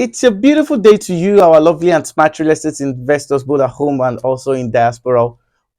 It's a beautiful day to you, our lovely and smart real estate investors, both at home and also in diaspora.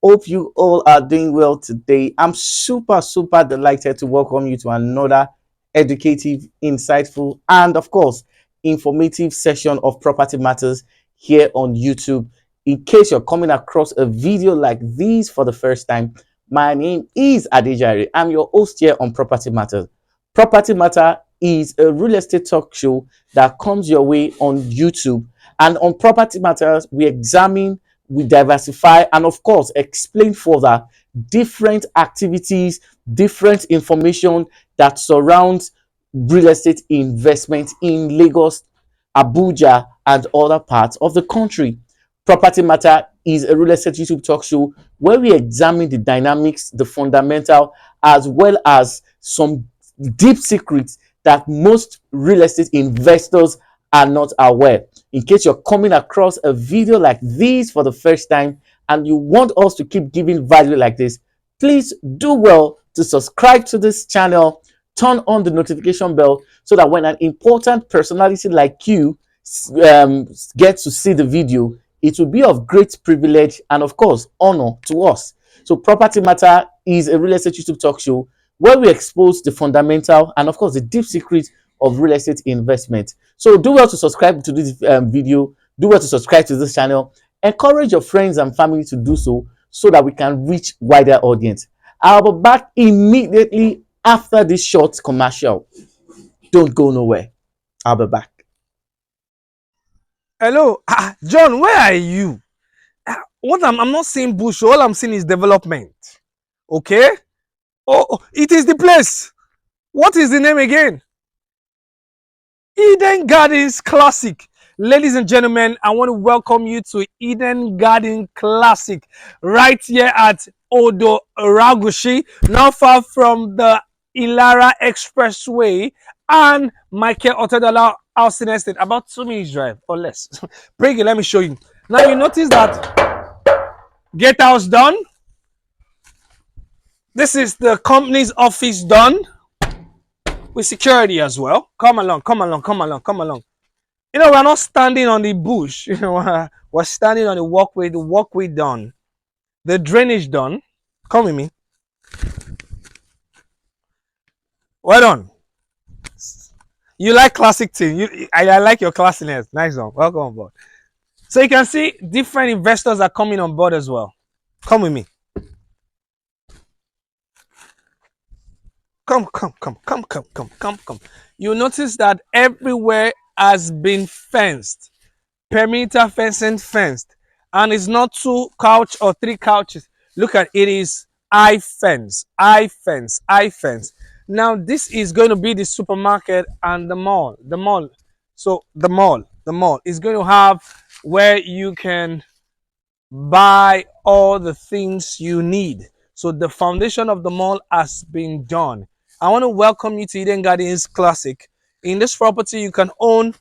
Hope you all are doing well today. I'm super delighted to welcome you to another educative, insightful, and of course, informative session of Property Matters here on YouTube. In case you're coming across a video like this for the first time, my name is Adejare. I'm your host here on Property Matters. Property Matter is a real estate talk show that comes your way on YouTube. And on Property Matters, we examine, we diversify, and of course, explain further different activities, different information that surrounds real estate investment in Lagos, Abuja, and other parts of the country. Property Matter is a real estate YouTube talk show where we examine the dynamics, the fundamental, as well as some deep secrets that most real estate investors are not aware. In case you're coming across a video like this for the first time and you want us to keep giving value like this, please do well to subscribe to this channel, turn on the notification bell so that when an important personality like you gets to see the video, it will be of great privilege and of course honor to us. So Property Matter is a real estate YouTube talk show where we expose the fundamental and of course the deep secret of real estate investment. So do well to subscribe to this video, do well to subscribe to this channel, encourage your friends and family to do so that we can reach wider audience. I'll be back immediately after this short commercial. Don't go nowhere. I'll be back. Hello, John, where are you? What I'm not seeing bush, all I'm seeing is development. Okay? Oh, it is the place. What is the name again? Eden Gardens Classic. Ladies and gentlemen, I want to welcome you to Eden Garden Classic right here at Odo Ragushi, not far from the Ilara Expressway and Michael Otedola Housing Estate, about 2 minutes drive or less. Bring it, let me show you. Now you notice that gatehouse done. This is the company's office done with security as well. Come along. You know, we're not standing on the bush. You know, we're standing on the walkway. The walkway done. The drainage done. Come with me. Well done. You like classic thing. I like your classiness. Nice one. Welcome on board. So you can see different investors are coming on board as well. Come with me. Come. You notice that everywhere has been fenced. Perimeter fencing fenced. And it's not 2 couch or 3 couches. Look at it is I fence. Now this is going to be the supermarket and the mall. So the mall is going to have where you can buy all the things you need. So the foundation of the mall has been done. I want to welcome you to Eden Gardens Classic. In this property, you can own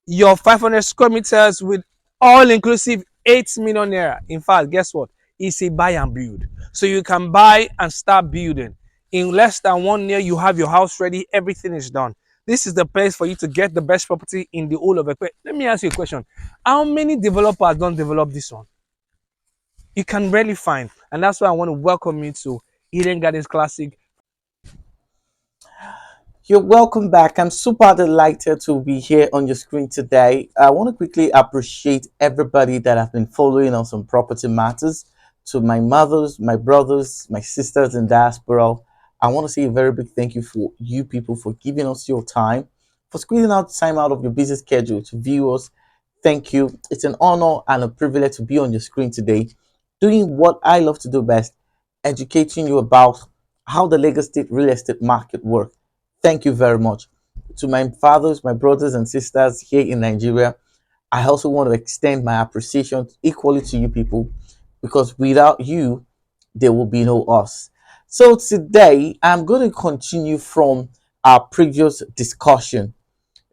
your 500 square meters with all inclusive 8 million naira. In fact, guess what? It's a buy and build. So you can buy and start building. In less than 1 year, you have your house ready. Everything is done. This is the place for you to get the best property in the whole of it. Let me ask you a question. How many developers don't develop this one? You can rarely find. And that's why I want to welcome you to Eden Gardens Classic. You're welcome back. I'm super delighted to be here on your screen today. I want to quickly appreciate everybody that have been following us on Property Matters. To my mothers, my brothers, my sisters in diaspora, I want to say a very big thank you for you people for giving us your time, for squeezing out time out of your busy schedule to view us. Thank you. It's an honor and a privilege to be on your screen today, doing what I love to do best, educating you about how the Lagos State real estate market works. Thank you very much. To my fathers, my brothers and sisters here in Nigeria, I also want to extend my appreciation equally to you people because without you, there will be no us. So today, I'm going to continue from our previous discussion.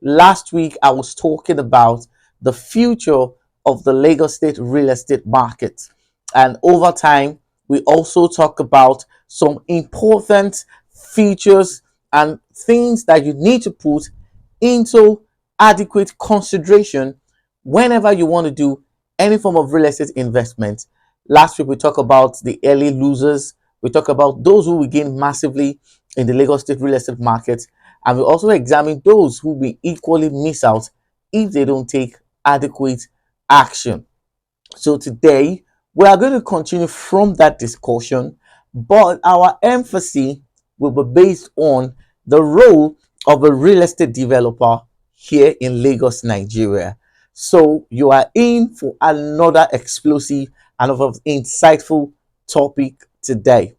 Last week, I was talking about the future of the Lagos State real estate market. And over time, we also talk about some important features and things that you need to put into adequate consideration whenever you want to do any form of real estate investment. Last week we talked about the early losers. We talked about those who will gain massively in the Lagos State real estate market, and we also examined those who will equally miss out if they don't take adequate action. So today we are going to continue from that discussion, but our emphasis will be based on the role of a real estate developer here in Lagos, Nigeria. So you are in for another explosive and of insightful topic today.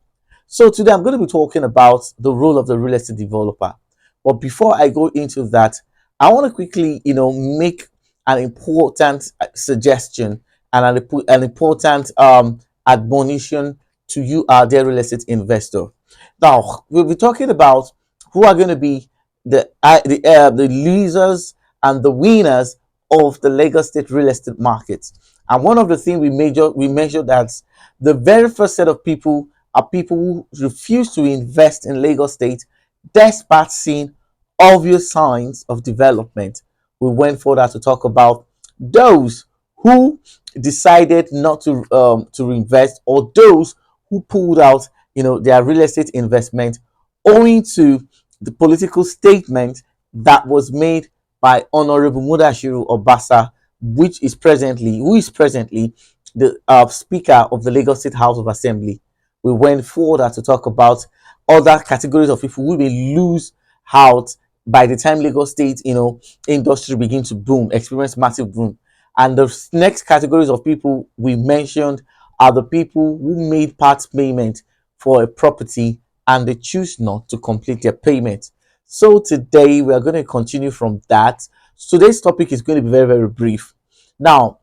So today I'm going to be talking about the role of the real estate developer. But before I go into that, I want to quickly, make an important suggestion and an important admonition to you, our dear real estate investor. Now we'll be talking about who are going to be the losers and the winners of the Lagos State real estate market. And one of the things we measure that the very first set of people are people who refuse to invest in Lagos State despite seeing obvious signs of development. We went further to talk about those who decided not to invest, or those who pulled out their real estate investment owing to the political statement that was made by Honorable Mudashiru Obasa, who is presently the Speaker of the Lagos State House of Assembly. We went further to talk about other categories of people who may lose out by the time Lagos State, industry begin to boom, experience massive boom. And the next categories of people we mentioned are the people who made part payment for a property and they choose not to complete their payment. So today we are going to continue from that. Today's topic is going to be very, very brief. Now,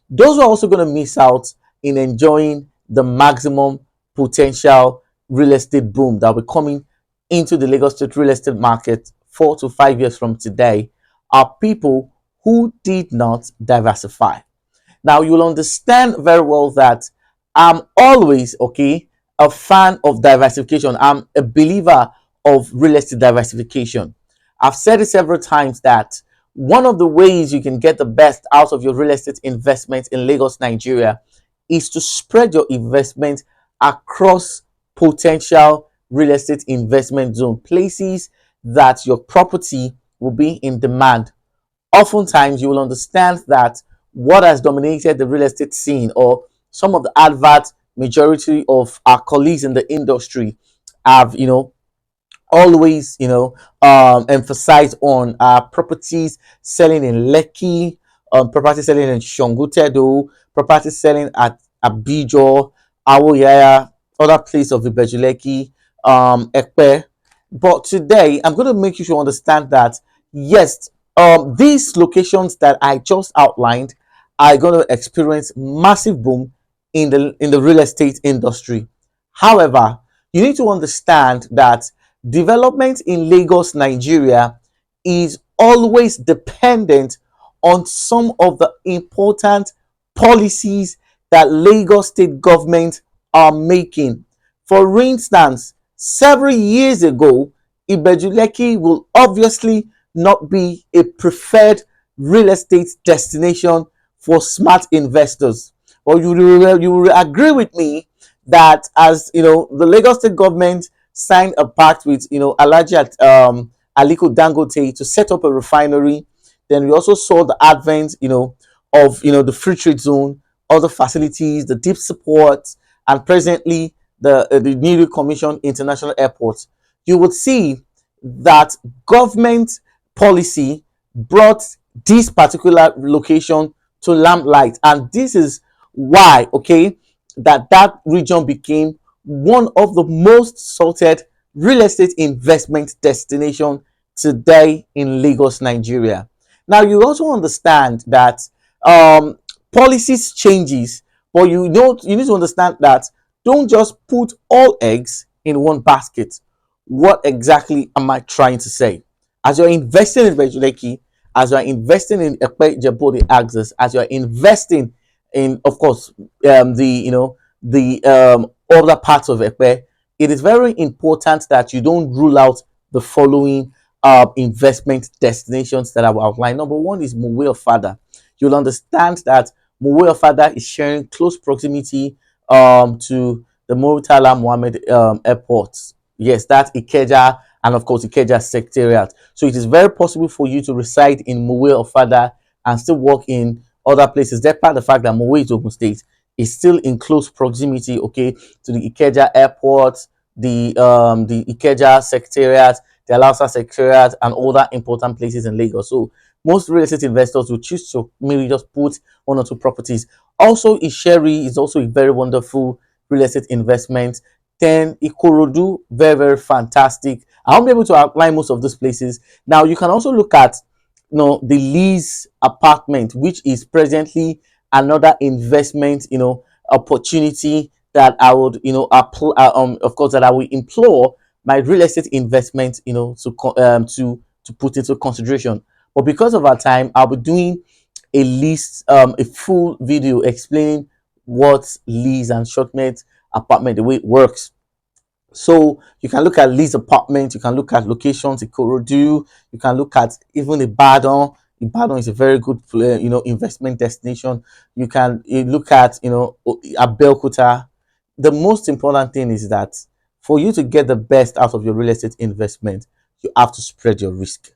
those who are also going to miss out in enjoying the maximum potential real estate boom that will be coming into the Lagos State real estate market 4 to 5 years from today are people who did not diversify. Now you'll understand very well that I'm always a fan of diversification. I'm a believer of real estate diversification. I've said it several times that one of the ways you can get the best out of your real estate investment in Lagos, Nigeria, is to spread your investment across potential real estate investment zone, places that your property will be in demand. Oftentimes you will understand that what has dominated the real estate scene, or some of the advert majority of our colleagues in the industry have always emphasize on properties selling in Lekki, property selling in Shongutedo, property selling at Abijo, Awoyaya, other place of ibeju, Lekki, Ekpe. But today I'm going to make you to understand that yes, these locations that I just outlined are going to experience massive boom in the real estate industry. However, you need to understand that development in Lagos, Nigeria is always dependent on some of the important policies that Lagos state government are making. For instance, several years ago, Ibeju Lekki will obviously not be a preferred real estate destination for smart investors. Or you will agree with me that, as the Lagos state government signed a pact with Alhaji Aliko Dangote to set up a refinery. Then we also saw the advent of the free trade zone, other facilities, the deep support, and presently the newly commissioned international airport. You would see that government policy brought this particular location to lamplight, and this is why that region became one of the most sought real estate investment destination today in Lagos, Nigeria. Now you also understand that policies changes, but you need to understand that don't just put all eggs in one basket. What exactly am I trying to say? As you're investing in Lekki, as you're investing in Ekpe Jebodi Axis, as you're investing in, of course, the other parts of Ekpe, it is very important that you don't rule out the following investment destinations that I will outline. Number one is Mowe of Fada. You'll understand that Mowe of Fada is sharing close proximity to the Muritala Mohammed Airport. Yes, that's Ikeja, and of course Ikeja Secretariat. So it is very possible for you to reside in Mowe of Fada and still work in other places. Despite the fact that Mowe is Ogun State, is still in close proximity, okay, to the Ikeja Airport, the Ikeja Secretariat, the Alausa Secretariat, and other important places in Lagos. So most real estate investors will choose to maybe just put one or two properties. Also, Isheri is also a very wonderful real estate investment. Then Ikorodu, very, very fantastic. I won't be able to outline most of those places. Now, you can also look at the lease apartment, which is presently another investment, opportunity that I would, of course, that I will implore my real estate investment, to put into consideration. But because of our time, I'll be doing a full video explaining what lease and short-term apartment, the way it works. So you can look at lease apartments, you can look at locations in Korodu, you can look at even Ibadan. Ibadan is a very good, investment destination. You look at, Abeokuta. The most important thing is that for you to get the best out of your real estate investment, you have to spread your risk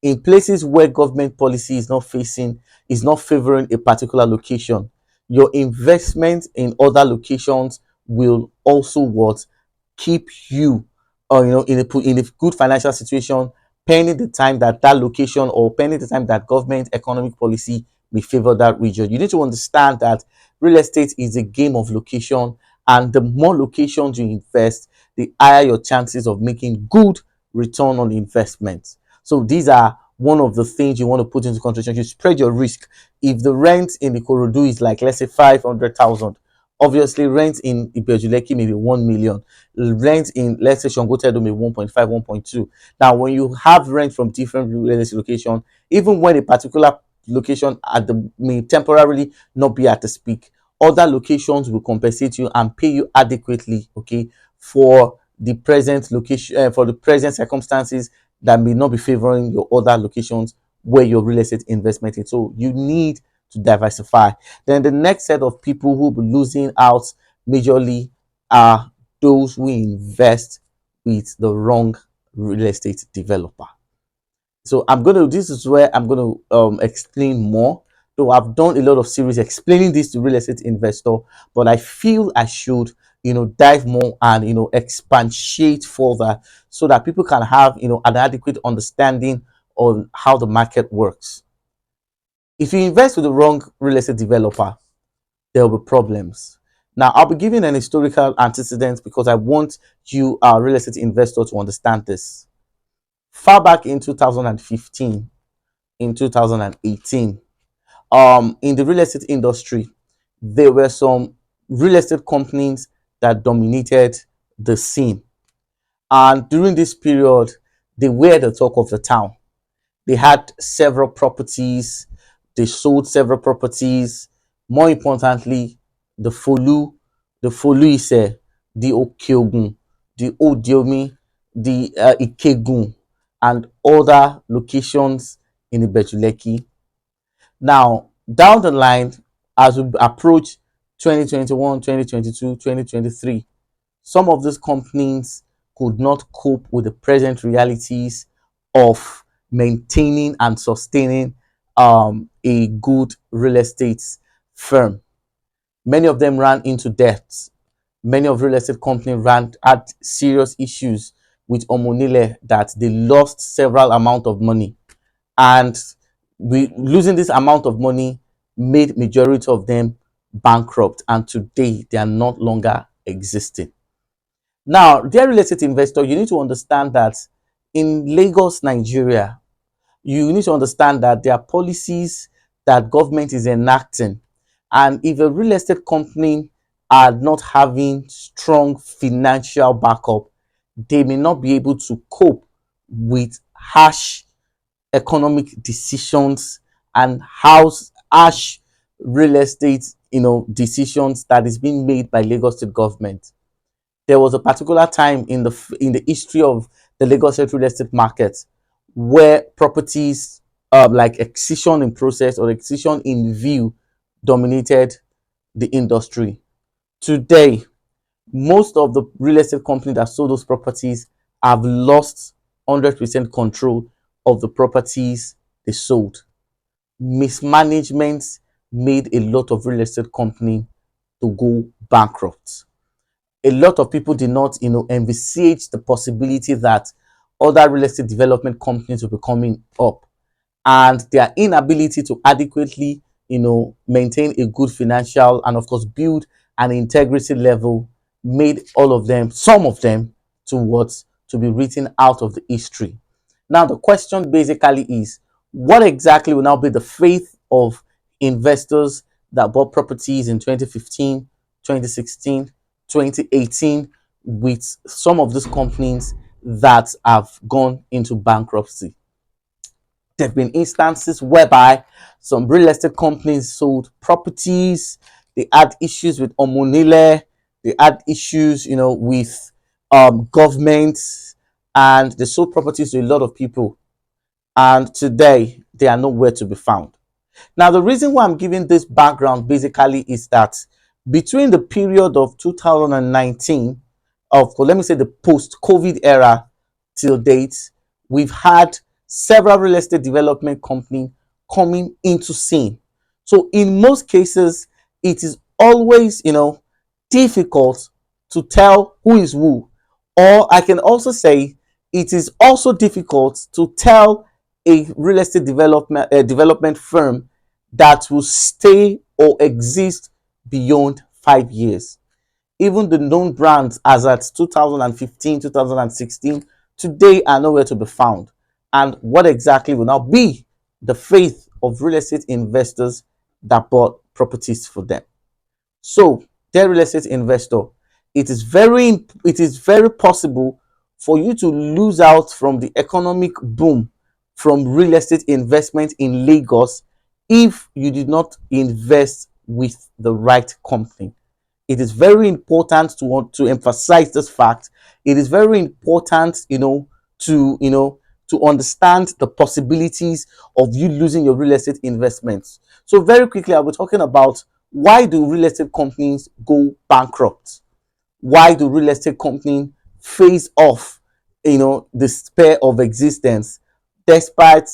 in places where government policy is not favoring a particular location. Your investment in other locations will also what keep you in a good financial situation, pending the time that location, or pending the time that government economic policy may favor that region. You need to understand that real estate is a game of location, and the more locations you invest, the higher your chances of making good return on investment. So these are one of the things you want to put into consideration. You spread your risk. If the rent in the Ikorodu is like, let's say, 500,000, obviously rent in ibeju Lekki maybe 1 million, rent in, let's say, Shangote maybe 1.5, 1.2. Now when you have rent from different real estate location, even when a particular location may temporarily not be at the peak, other locations will compensate you and pay you adequately, okay, for the present location, for the present circumstances that may not be favoring your other locations where your real estate investment is. So you need to diversify. Then the next set of people who will be losing out majorly are those who invest with the wrong real estate developer. So this is where I'm gonna explain more. So I've done a lot of series explaining this to real estate investor, but I feel I should dive more and expatiate further, so that people can have an adequate understanding on how the market works. If you invest with the wrong real estate developer, there will be problems. Now, I'll be giving an historical antecedent because I want you, our real estate investor, to understand this. Far back in 2015, in 2018, in the real estate industry, there were some real estate companies that dominated the scene. And during this period, they were the talk of the town. They had several properties, they sold several properties. More importantly, the Folu, the Foluise, the Okeogun, the Odiomi, the Ikegun, and other locations in the Betuleki. Now, down the line, as we approach 2021, 2022, 2023, some of these companies could not cope with the present realities of maintaining and sustaining a good real estate firm. Many of them ran into debt. Many of real estate companies had serious issues with Omonile, that they lost several amount of money, and losing this amount of money made majority of them bankrupt, and today they are not longer existing. Now, dear real estate investor, you need to understand that in Lagos, Nigeria, you need to understand that there are policies that government is enacting. And if a real estate company are not having strong financial backup, they may not be able to cope with harsh economic decisions and harsh real estate decisions that is being made by Lagos State government. There was a particular time in the history of the Lagos State real estate market where properties like acquisition in process or acquisition in view dominated the industry. Today, most of the real estate companies that sold those properties have lost 100% control of the properties they sold. Mismanagement made a lot of real estate companies to go bankrupt. A lot of people did not, envisage the possibility that other real estate development companies will be coming up, and their inability to adequately, maintain a good financial and of course build an integrity level made all of them, some of them, to what, to be written out of the history. Now the question basically is, what exactly will now be the faith of investors that bought properties in 2015, 2016, 2018, with some of these companies that have gone into bankruptcy? There have been instances whereby some real estate companies sold properties. They had issues with Omonile. They had issues, with governments, and they sold properties to a lot of people. And today, they are nowhere to be found. Now, the reason why I'm giving this background basically is that between the period of 2019, let me say the post-COVID era till date, we've had several real estate development companies coming into scene. So in most cases, it is always, difficult to tell who is who. Or I can also say it is also difficult to tell a real estate development firm that will stay or exist beyond 5 years. Even the known brands as at 2015, 2016, today are nowhere to be found. And what exactly will now be the faith of real estate investors that bought properties for them? So, dear real estate investor, it is very possible for you to lose out from the economic boom from real estate investment in Lagos if you did not invest with the right company. It is very important to emphasize this fact. It is very important, to understand the possibilities of you losing your real estate investments. So very quickly, I'll be talking about why do real estate companies go bankrupt? Why do real estate companies phase off, the spare of existence, despite,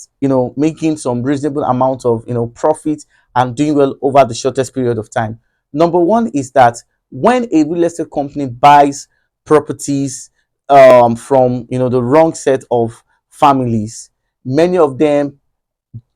making some reasonable amount of, profit and doing well over the shortest period of time? Number one is that when a real estate company buys properties from, the wrong set of families, many of them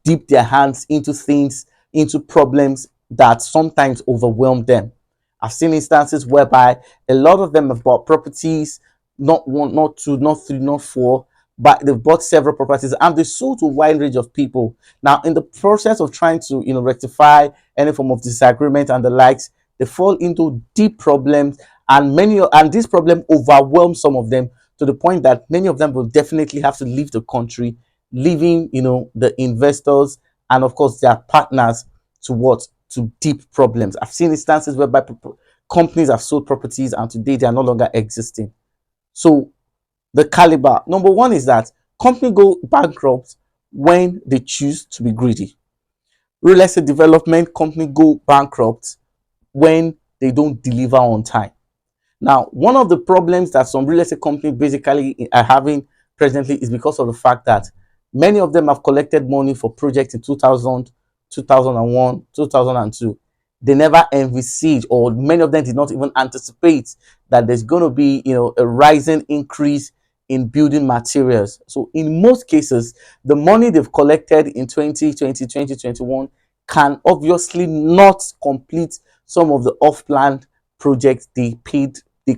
dip their hands into things, into problems that sometimes overwhelm them. I've seen instances whereby a lot of them have bought properties, not one, not two, not three, not four, but they've bought several properties and they sold to a wide range of people. Now, in the process of trying to, rectify any form of disagreement and the likes, they fall into deep problems, and this problem overwhelms some of them to the point that many of them will definitely have to leave the country, leaving, the investors and of course their partners to what, to deep problems. I've seen instances whereby companies have sold properties and today they are no longer existing. So the caliber, number one is that companies go bankrupt when they choose to be greedy. Real estate development companies go bankrupt when they don't deliver on time. Now, one of the problems that some real estate companies basically are having presently is because of the fact that many of them have collected money for projects in 2000, 2001, 2002. They never envisage, or many of them did not even anticipate that there's going to be, a rising increase in building materials. So in most cases, the money they've collected in 2020, 2021 can obviously not complete some of the off-plan projects they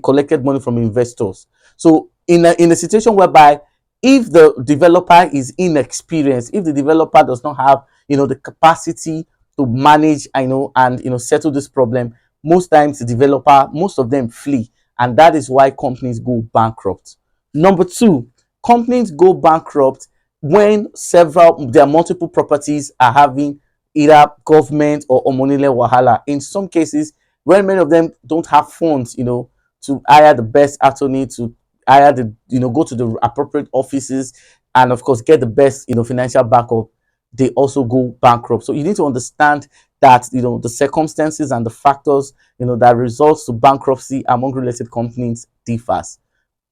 collected money from investors. So in a situation whereby if the developer is inexperienced, if the developer does not have, the capacity to manage, and settle this problem, most times the developer, most of them flee, and that is why companies go bankrupt. Number two, companies go bankrupt when their multiple properties are having either government or omonile wahala. In some cases, when many of them don't have funds, to hire the best attorney, to hire go to the appropriate offices and of course get the best financial backup, they also go bankrupt. So you need to understand that the circumstances and the factors that results to bankruptcy among real estate companies differs.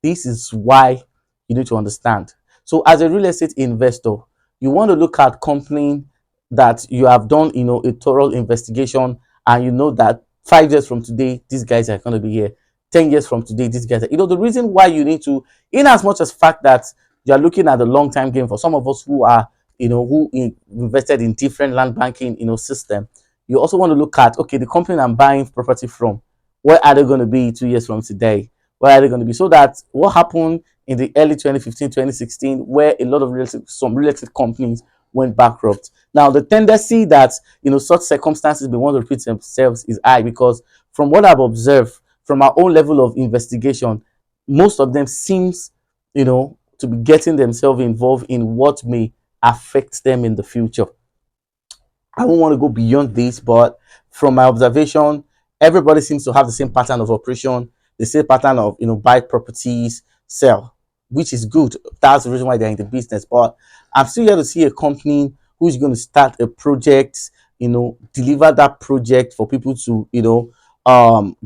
This is why you need to understand. So, as a real estate investor, you want to look at company that you have done, a thorough investigation, and you know that 5 years from today, these guys are going to be here. 10 years from today, these guys are. The reason why you need to, in as much as fact that you are looking at the long time game for some of us who are, invested in different land banking, system. You also want to look at, okay, the company I'm buying property from, where are they going to be 2 years from today? Where are they going to be? So that what happened in the early 2015, 2016, where a lot of some real estate companies went bankrupt. Now, the tendency that such circumstances may want to repeat themselves is high, because from what I've observed from our own level of investigation, most of them seems to be getting themselves involved in what may affect them in the future. I don't want to go beyond this, but from my observation, everybody seems to have the same pattern of operation, the same pattern of buy properties, sell, which is good. That's the reason why they're in the business. But I'm still here to see a company who's going to start a project, deliver that project for people to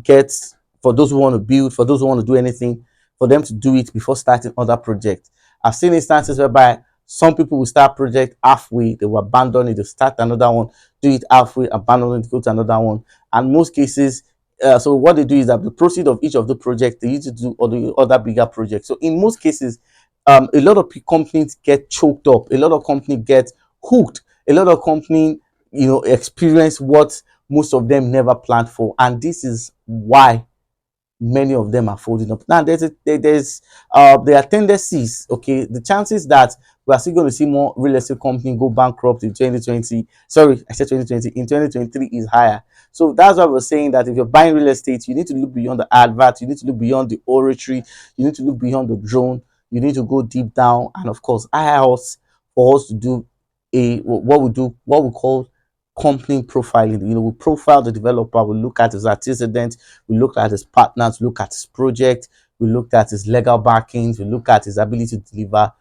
get, for those who want to build, for those who want to do anything, for them to do it before starting other projects. I've seen instances whereby some people will start project halfway, they will abandon it, they start another one, do it halfway, abandon it, go to another one. And most cases, so what they do is that the proceed of each of the projects they used to do other bigger projects. So in most cases, a lot of companies get choked up, a lot of companies get hooked, a lot of companies experience what most of them never planned for, and this is why many of them are folding up. Now, there are tendencies. Okay, the chances that we are still going to see more real estate companies go bankrupt in 2020. Sorry, I said 2020. In 2023 is higher. So that's why we're saying that if you're buying real estate, you need to look beyond the advert. You need to look beyond the oratory. You need to look beyond the drone. You need to go deep down, and of course, hire us for us to do what we call company profiling. We profile the developer, we look at his antecedents, we look at his partners, we look at his project, we look at his legal backings, we look at his ability to deliver.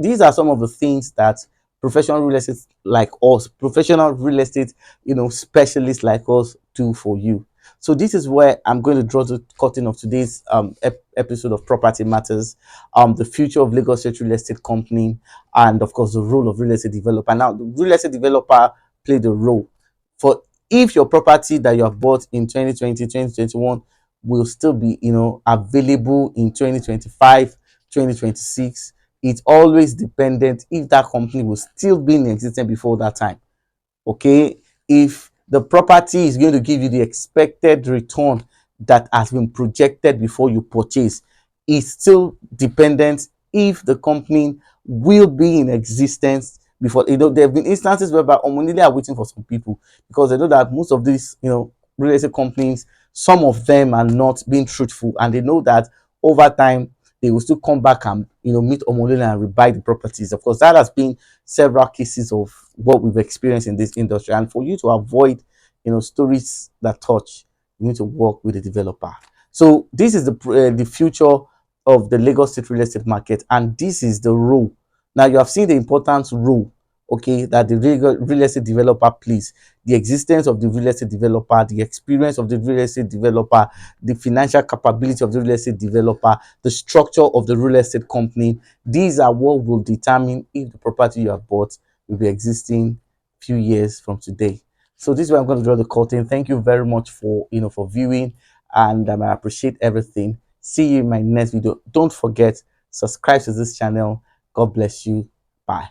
These are some of the things that professional real estate like us, professional real estate, specialists like us do for you. So this is where I'm going to draw the curtain of today's episode of Property Matters, the future of Lagos State Real Estate Company, and of course the role of real estate developer. Now, the real estate developer played a role for, if your property that you have bought in 2020, 2021 will still be available in 2025, 2026, it's always dependent if that company will still be in existence before that time. Okay, if the property is going to give you the expected return that has been projected before you purchase, it's still dependent if the company will be in existence before. There have been instances whereby Omonile are waiting for some people, because they know that most of these real estate companies, some of them are not being truthful, and they know that over time they will still come back and meet Omonile and rebuy the properties. Of course, that has been several cases of what we've experienced in this industry. And for you to avoid stories that touch, you need to work with the developer. So this is the future of the Lagos State real estate market, and this is the role. Now you have seen the important role, okay, that the real estate developer plays, the existence of the real estate developer, the experience of the real estate developer, the financial capability of the real estate developer, the structure of the real estate company. These are what will determine if the property you have bought will be existing few years from today. So this is where I'm going to draw the curtain. Thank you very much for for viewing, and I appreciate everything. See you in my next video. Don't forget, subscribe to this channel. God bless you. Bye.